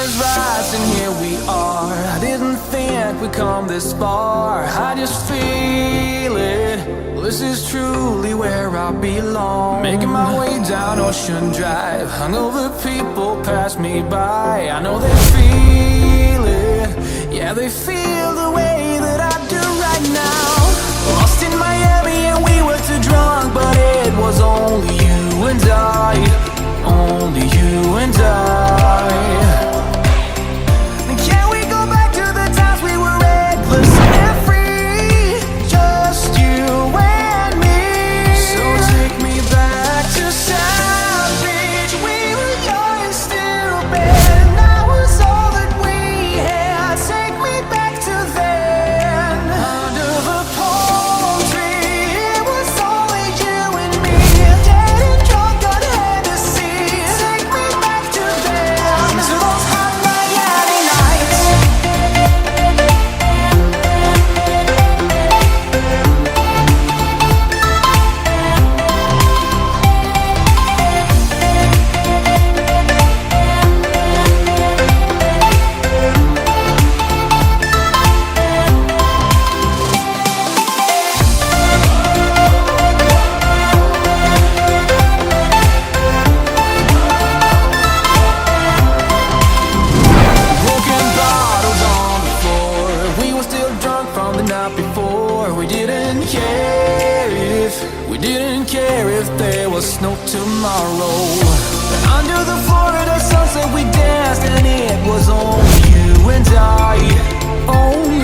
is rising, here we are. I didn't think we'd come this far. I just feel it. This is truly where I belong. Making my way down Ocean Drive. Hungover people pass me by. I know they feel it. Yeah, they feel the way that I do right now. Lost in Miami and we were too drunk, but it was only you and I. Only you and I. Can we go back to the times we were reckless and free? Just you and me. So take me back to South Beach. We were young and stupid, and that was all that we had. Take me back to then. Under the palm tree, it was only you and me. Getting drunk on Hennessy. Take me back to then. To those hot Miami nights. Broken bottles on the floor. We were still drunk from the night before. We didn't care if there was no tomorrow. Under the Florida sunset we danced, and it was only you and I. Only